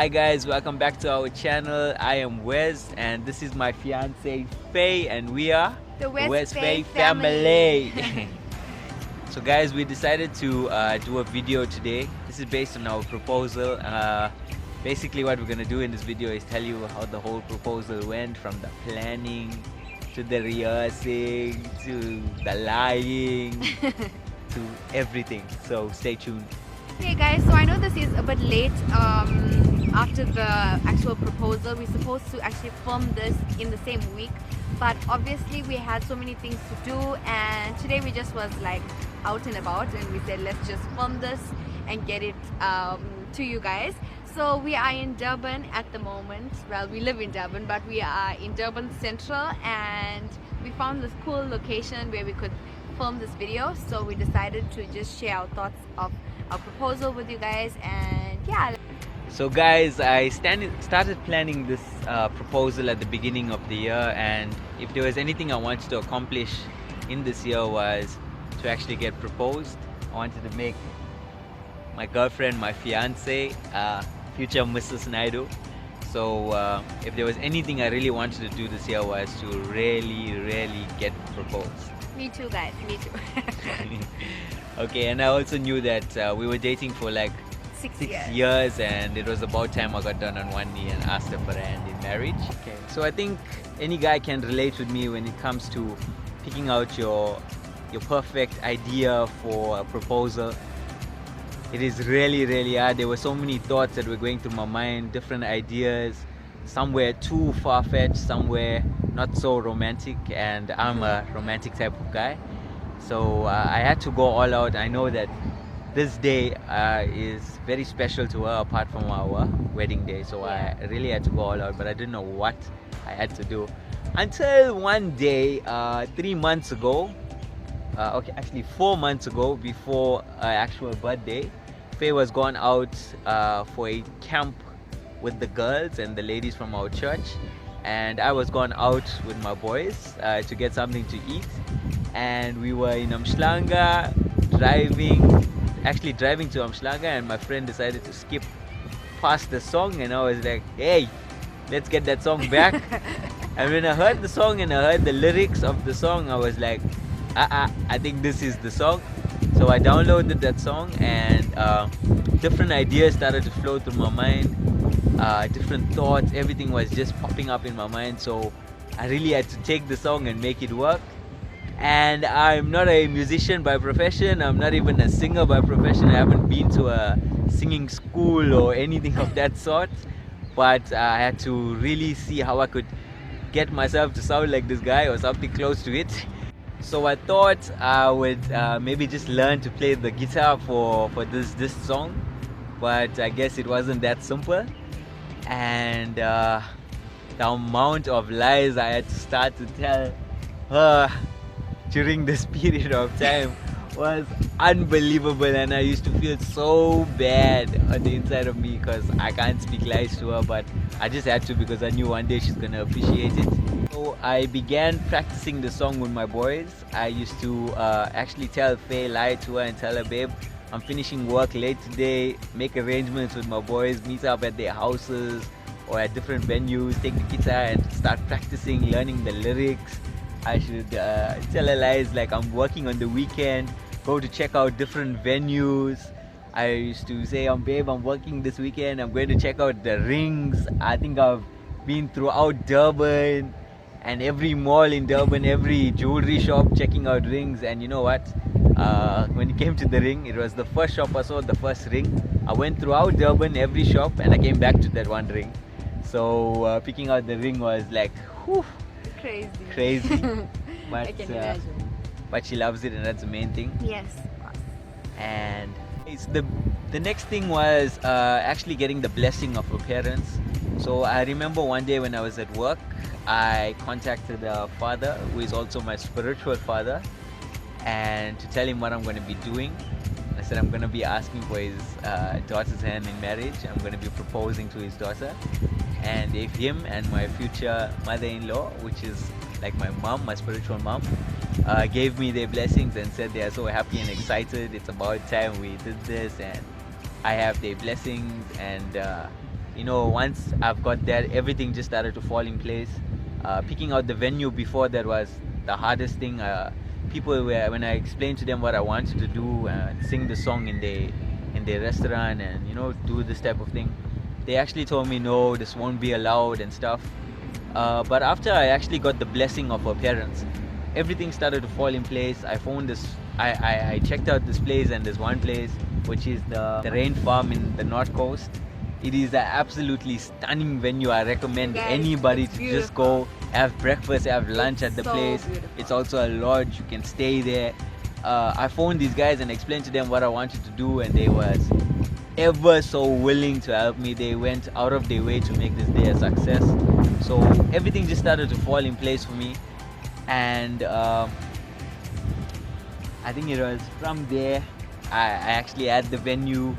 Hi guys, welcome back to our channel. I am Wez and this is my fiance Faye and we are The the Wez Wez Fay Fay Family. Family. So guys, we decided to do a video today. This is based on our proposal. Basically what we're going to do in this video is tell you how the whole proposal went, from the planning to the rehearsing to the lying to everything. So stay tuned. Hey guys, so I know this is a bit late after the actual proposal. We're supposed to actually film this in the same week, but obviously we had so many things to do, and today we just was like out and about, and we said let's just film this and get it to you guys. So we are in Durban at the moment. Well, we live in Durban, but we are in Durban Central, and we found this cool location where we could film this video. So we decided to just share our thoughts of our proposal with you guys, and yeah. So guys, I started planning this proposal at the beginning of the year, and if there was anything I wanted to accomplish in this year was to actually get proposed. I wanted to make my girlfriend my fiance, future Mrs. Naidu. So if there was anything I really wanted to do this year was to really get proposed. Me too, guys, me too. Okay, and I also knew that we were dating for like 6 six years. years, and it was about time I got down on one knee and asked her for a hand in marriage. Okay, so I think any guy can relate with me when it comes to picking out your perfect idea for a proposal. It is really hard. There were so many thoughts that were going through my mind, different ideas. Some were too far-fetched, some were not so romantic, and I'm a romantic type of guy. So I had to go all out. I know that this day is very special to her apart from our wedding day. So Yeah. I really had to go all out, but I didn't know what I had to do. Until one day, 3 months ago, okay, actually 4 months ago, before our actual birthday, Faye was gone out for a camp with the girls and the ladies from our church, and I was gone out with my boys to get something to eat, and we were in Amshlanga driving to Amshlanga, and my friend decided to skip past the song, and I was like, hey, let's get that song back. And when I heard the song and I heard the lyrics of the song, I was like, I think this is the song. So I downloaded that song, and different ideas started to flow through my mind, different thoughts, everything was just popping up in my mind. So I really had to take the song and make it work. And I'm not a musician by profession, I'm not even a singer by profession, I haven't been to a singing school or anything of that sort, but I had to really see how I could get myself to sound like this guy or something close to it. So I thought I would maybe just learn to play the guitar for this song, but I guess it wasn't that simple. And the amount of lies I had to start to tell her during this period of time was unbelievable, and I used to feel so bad on the inside of me because I can't speak lies to her, but I just had to because I knew one day she's gonna appreciate it. So I began practicing the song with my boys. I used to actually tell Faye, lie to her and tell her, babe, I'm finishing work late today, make arrangements with my boys, meet up at their houses or at different venues, take the guitar and start practicing, learning the lyrics. I should tell her lies like I'm working on the weekend, go to check out different venues. I used to say, babe, I'm working this weekend, I'm going to check out the rings. I think I've been throughout Durban and every mall in Durban, every jewelry shop checking out rings. And you know what? When it came to the ring, it was the first shop I saw, the first ring. I went throughout Durban, every shop, and I came back to that one ring. So picking out the ring was like, whew, crazy. I can imagine. But she loves it, and that's the main thing. Yes, of course. And it's the next thing was actually getting the blessing of her parents. So I remember one day when I was at work, I contacted the father, who is also my spiritual father, and to tell him what I'm going to be doing. I said I'm going to be asking for his daughter's hand in marriage. I'm going to be proposing to his daughter, and if him and my future mother-in-law, which is like my mom, my spiritual mom, gave me their blessings and said they are so happy and excited, it's about time we did this, and I have their blessings, and you know, once I've got that, everything just started to fall in place. Picking out the venue before that was the hardest thing. People were, when I explained to them what I wanted to do, sing the song in their restaurant, and you know, do this type of thing, they actually told me no, this won't be allowed and stuff. But after I actually got the blessing of her parents, everything started to fall in place. I found this. I checked out this place, and there's one place which is the Rain Farm in the North Coast. It is an absolutely stunning venue. I recommend Guys, anybody it's to just go have breakfast, have lunch It's at the so place. beautiful. It's also a lodge. You can stay there. I phoned these guys and explained to them what I wanted to do, and they was ever so willing to help me. They went out of their way to make this day a success. So everything just started to fall in place for me, and I think it was from there I actually had the venue.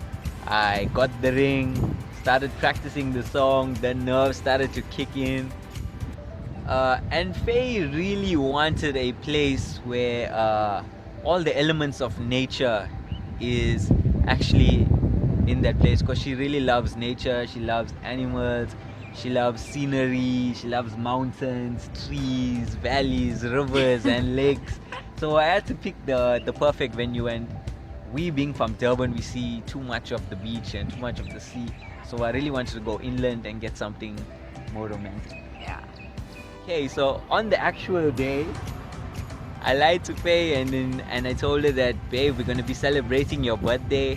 I got the ring, started practicing the song, the nerves started to kick in. And Faye really wanted a place where all the elements of nature is actually in that place, because she really loves nature, she loves animals, she loves scenery, she loves mountains, trees, valleys, rivers, and lakes. So I had to pick the perfect venue, and we being from Durban, we see too much of the beach and too much of the sea. So I really wanted to go inland and get something more romantic. Yeah. Okay, so on the actual day, I lied to Faye, and I told her that, babe, we're gonna be celebrating your birthday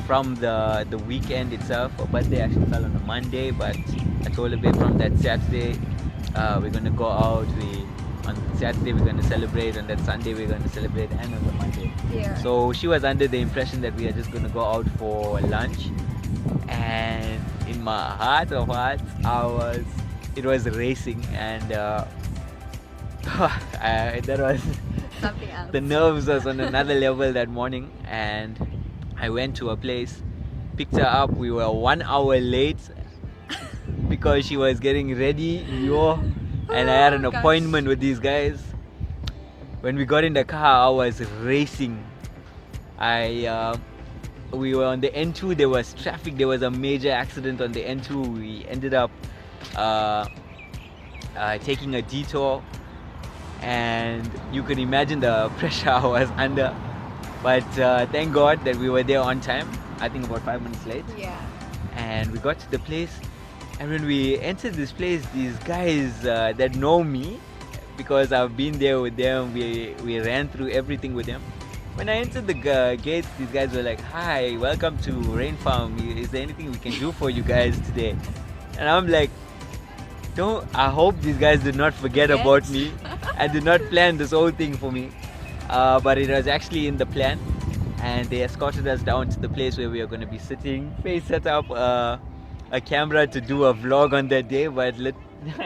from the weekend itself. Her birthday actually fell on a Monday, but I told her, babe, from that Saturday, we're gonna go out. On Saturday we're gonna celebrate, on that Sunday we're gonna celebrate, and on the Monday. Yeah. So she was under the impression that we are just gonna go out for lunch, and in my heart of hearts, it was racing, and that was Something else. the nerves was on another level that morning. And I went to a place, picked her up. We were 1 hour late because she was getting ready, and I had an Oh, gosh. appointment with these guys. When we got in the car, I was racing. We were on the N2. There was traffic. There was a major accident on the N2. We ended up taking a detour, and you can imagine the pressure I was under. But thank God that we were there on time. I think about 5 minutes late. Yeah. And we got to the place, and when we entered this place, these guys that know me, because I've been there with them, we ran through everything with them. When I entered the gates, these guys were like, "Hi, welcome to Rain Farm. Is there anything we can do for you guys today?" And I'm like, I hope these guys did not forget Yes. about me and did not plan this whole thing for me. But it was actually in the plan, and they escorted us down to the place where we were going to be sitting. Faye set up a camera to do a vlog on that day, but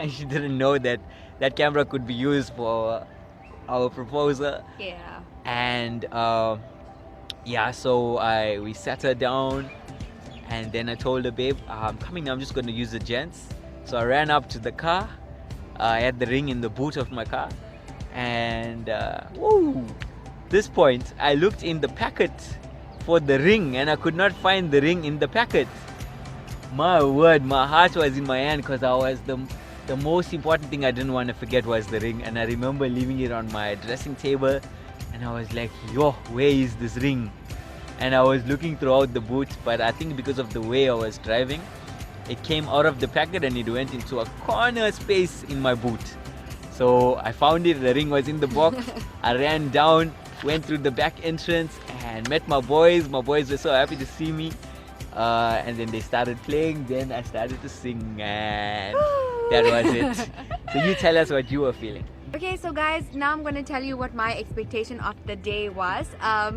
she didn't know that that camera could be used for our proposal. Yeah. And so we sat her down, and then I told her, babe, I'm coming now, I'm just going to use the gents. So I ran up to the car. I had the ring in the boot of my car, and this point I looked in the packet for the ring, and I could not find the ring in the packet. My word, my heart was in my hand, because I was the most important thing I didn't want to forget was the ring. And I remember leaving it on my dressing table, and I was like, where is this ring? And I was looking throughout the boot, but I think because of the way I was driving, it came out of the packet and it went into a corner space in my boot. So I found it, the ring was in the box. I ran down, went through the back entrance, and met my boys. My boys were so happy to see me. And then they started playing, then I started to sing, and that was it. So you tell us what you were feeling. Okay, so guys, now I'm going to tell you what my expectation of the day was.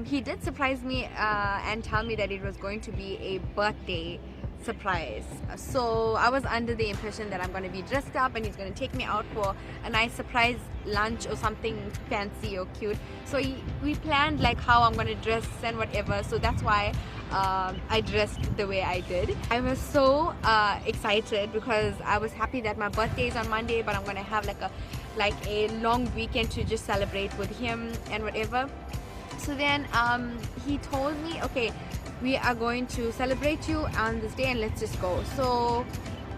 He did surprise me and tell me that it was going to be a birthday surprise. So I was under the impression that I'm going to be dressed up and he's going to take me out for a nice surprise lunch or something fancy or cute. So we planned like how I'm going to dress and whatever. So that's why I dressed the way I did. I was so excited because I was happy that my birthday is on Monday, but I'm going to have like a long weekend to just celebrate with him and whatever. So then he told me, okay, we are going to celebrate you on this day and let's just go. So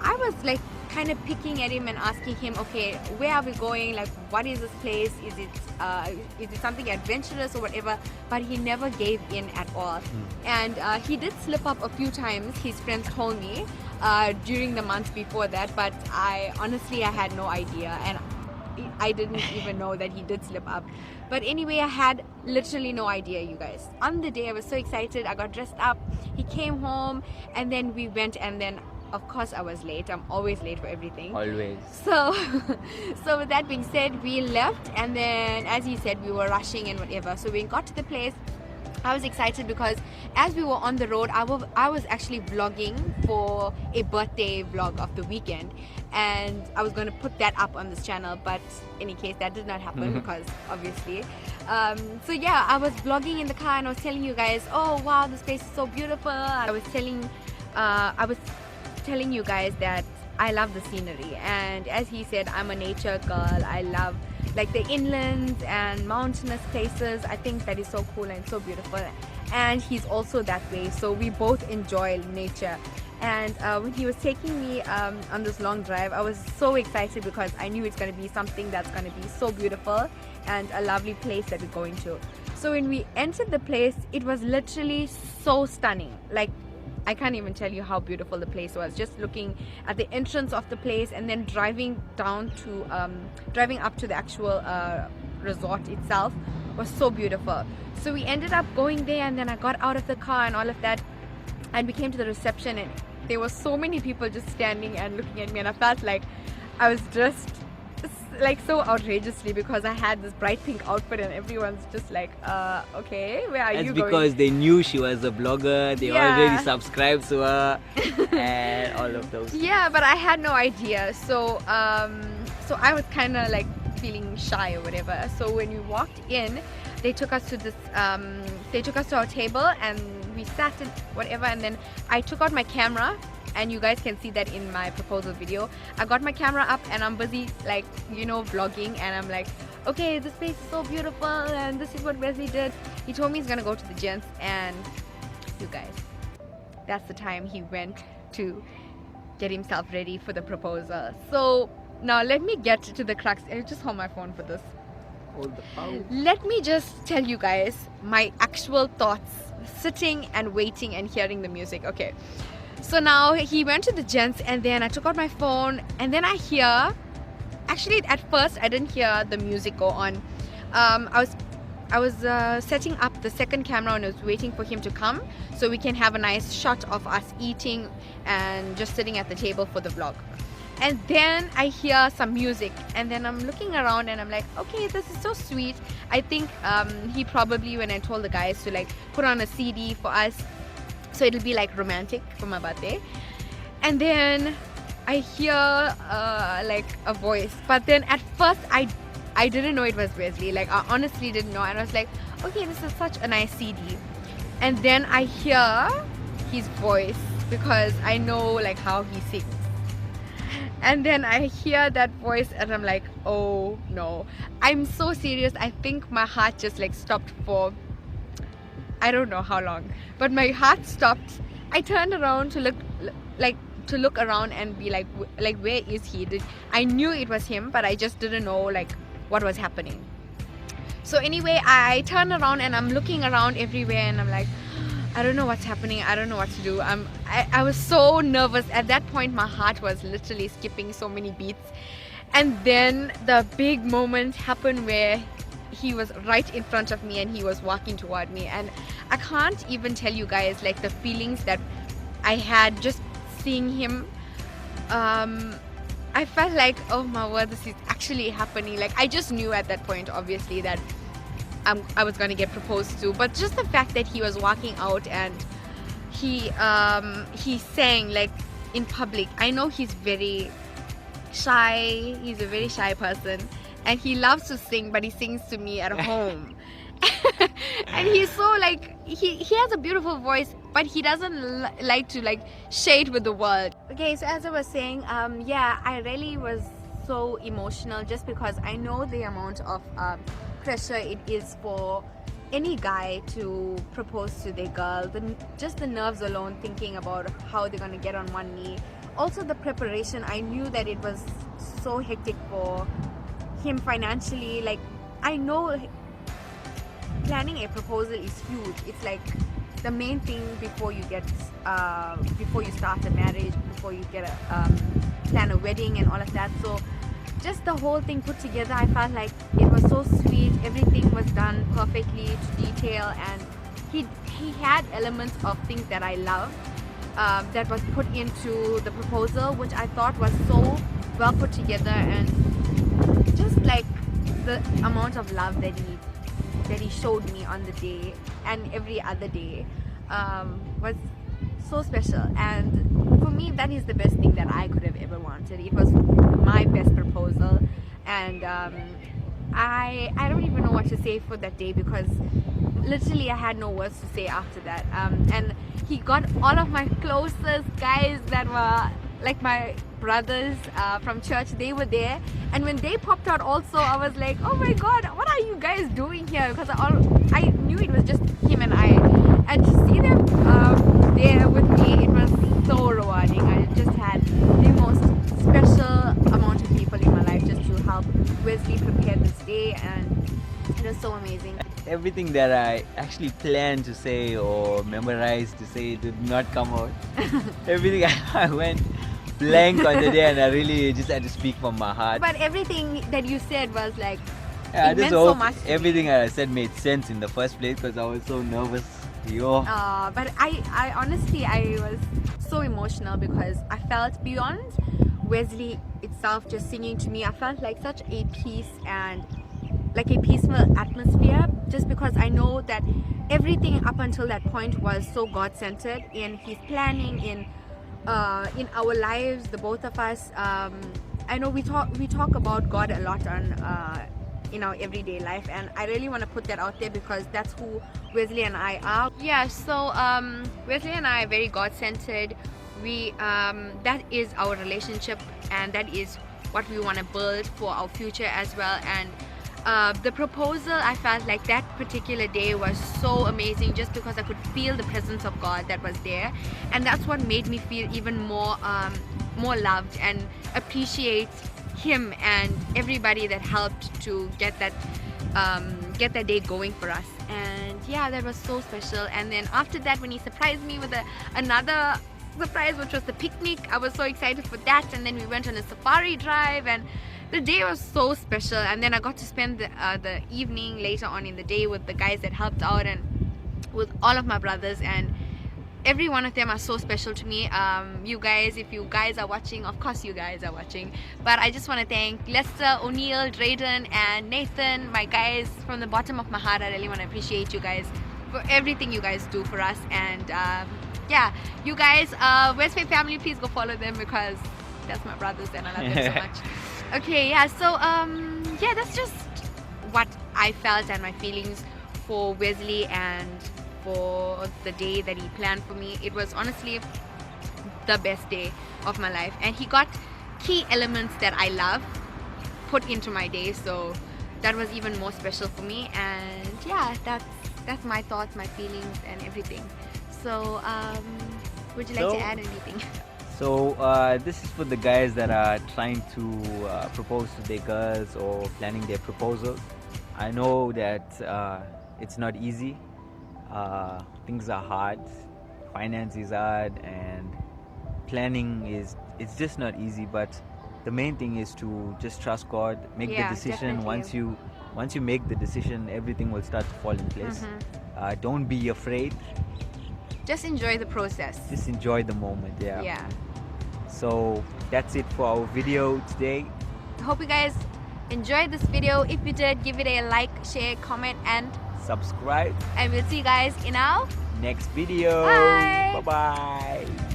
I was like kind of picking at him and asking him, okay, where are we going? Like, what is this place? Is it something adventurous or whatever? But he never gave in at all. And he did slip up a few times, his friends told me, during the months before that, but I had no idea, and I didn't even know that he did slip up. But anyway, I had literally no idea, you guys. On the day, I was so excited. I got dressed up. He came home, and then we went, and then of course I was late. I'm always late for everything. Always. So so with that being said, we left, and then as he said, we were rushing and whatever. So we got to the place. I was excited because as we were on the road, I was actually vlogging for a birthday vlog of the weekend, and I was going to put that up on this channel, but in any case that did not happen because obviously so yeah, I was vlogging in the car and I was telling you guys, oh wow, this place is so beautiful. I was telling you guys that I love the scenery, and as he said, I'm a nature girl. I love like the inlands and mountainous places. I think that is so cool and so beautiful, and he's also that way, so we both enjoy nature. And when he was taking me on this long drive, I was so excited because I knew it's going to be something that's going to be so beautiful and a lovely place that we're going to. So when we entered the place, it was literally so stunning. Like, I can't even tell you how beautiful the place was. Just looking at the entrance of the place and then driving up to the actual resort itself was so beautiful. So we ended up going there, and then I got out of the car and all of that, and we came to the reception, and there were so many people just standing and looking at me, and I felt like I was just like so outrageously because I had this bright pink outfit and everyone's just like, okay, where are you going? That's because they knew she was a blogger, they already subscribed to her and all of those. Yeah, but I had no idea. So so I was kind of like feeling shy or whatever. So when we walked in, they took us to this they took us to our table and we sat and whatever, and then I took out my camera, and you guys can see that in my proposal video. I got my camera up and I'm busy, like, you know, vlogging, and I'm like, okay, this place is so beautiful and this is what Wesley did. He told me he's gonna go to the gents, and you guys, that's the time he went to get himself ready for the proposal. So now let me get to the crux. I'll just hold my phone for this. Hold the phone. Let me just tell you guys my actual thoughts sitting and waiting and hearing the music. Okay, so now he went to the gents, and then I took out my phone, and then I hear, actually at first I didn't hear the music go on. I was setting up the second camera and I was waiting for him to come so we can have a nice shot of us eating and just sitting at the table for the vlog. And then I hear some music, and then I'm looking around and I'm like, okay, this is so sweet. I think he probably, when I told the guys to like put on a CD for us, so it'll be like romantic for my birthday. And then I hear like a voice, but then at first I didn't know it was Wesley. Like, I honestly didn't know, and I was like, okay, this is such a nice CD. And then I hear his voice because I know like how he sings. And then I hear that voice and I'm like, oh no. I'm so serious. I think my heart just like stopped for I don't know how long, but my heart stopped. I turned around to look around and be like where is he? I knew it was him, but I just didn't know like what was happening. So anyway, I turned around and I'm looking around everywhere, and I'm like, I don't know what's happening. I don't know what to do. I was so nervous. At that point, my heart was literally skipping so many beats. And then the big moment happened where he was right in front of me and he was walking toward me. And I can't even tell you guys like the feelings that I had just seeing him. I felt like, oh my word, this is actually happening. Like, I just knew at that point, obviously, that I was gonna get proposed to, but just the fact that he was walking out and he sang like in public. I know he's very shy. He's a very shy person, and he loves to sing, but he sings to me at home. And he's so like he has a beautiful voice, but he doesn't like to like shade with the world. Okay, so as I was saying, yeah, I really was so emotional just because I know the amount of pressure it is for any guy to propose to their girl, just the nerves alone, thinking about how they're gonna get on one knee. Also the preparation, I knew that it was so hectic for him financially. Like, I know planning a proposal is huge. It's like the main thing before you start a marriage, before you get plan a wedding and all of that. So just the whole thing put together, I felt like it was so sweet. Everything was done perfectly to detail, and he had elements of things that I love that was put into the proposal, which I thought was so well put together, and just like the amount of love that he showed me on the day and every other day was so special. And for me, that is the best thing that I could have ever wanted. It was my best proposal, and I don't even know what to say for that day, because literally I had no words to say after that. And he got all of my closest guys that were like my brothers from church. They were there, and when they popped out also, I was like, oh my god, what are you guys doing here? Because I knew it was just him and I, and to see them there with me, it was so rewarding. I just had the most special amount of people in my life just to help Wesley prepare this day, and it was so amazing. Everything that I actually planned to say or memorized to say did not come out. Everything I went blank on the day, and I really just had to speak from my heart. But everything that you said was like, Yeah, it meant so much to me. everything I said made sense in the first place, because I was so nervous. But I honestly, I was so emotional, because I felt beyond Wesley itself just singing to me, I felt like such a peace and like a peaceful atmosphere, just because I know that everything up until that point was so God-centered in his planning, in our lives, the both of us. I know we talk about God a lot on in our everyday life, and I really want to put that out there, because that's who Wesley and I are. Yeah, so Wesley and I are very God-centered. We that is our relationship, and that is what we want to build for our future as well. And the proposal, I felt like that particular day was so amazing, just because I could feel the presence of God that was there, and that's what made me feel even more loved and appreciate him and everybody that helped to get that day going for us. And yeah, that was so special. And then after that, when he surprised me with another surprise, which was the picnic, I was so excited for that. And then we went on a safari drive, and the day was so special. And then I got to spend the evening later on in the day with the guys that helped out, and with all of my brothers, and every one of them are so special to me. You guys, if you guys are watching, of course you guys are watching, but I just want to thank Lester, O'Neill, Drayden and Nathan, my guys, from the bottom of my heart. I really want to appreciate you guys for everything you guys do for us. And yeah, you guys, Wez Fay Family, please go follow them, because that's my brothers and I love them so much. Okay, yeah, so yeah, that's just what I felt and my feelings for Wesley and for the day that he planned for me. It was honestly the best day of my life, and he got key elements that I love put into my day, so that was even more special for me. And yeah, that's my thoughts, my feelings and everything. So would you like to add anything? So this is for the guys that are trying to propose to their girls or planning their proposals. I know that it's not easy. Things are hard, finance is hard, and planning it's just not easy. But the main thing is to just trust God, make the decision. Definitely. Once you make the decision, everything will start to fall in place. Don't be afraid. Just enjoy the process. Just enjoy the moment. Yeah. So that's it for our video today. I hope you guys enjoyed this video. If you did, give it a like, share, comment and Subscribe. And we'll see you guys in our next video. Bye. Bye-bye.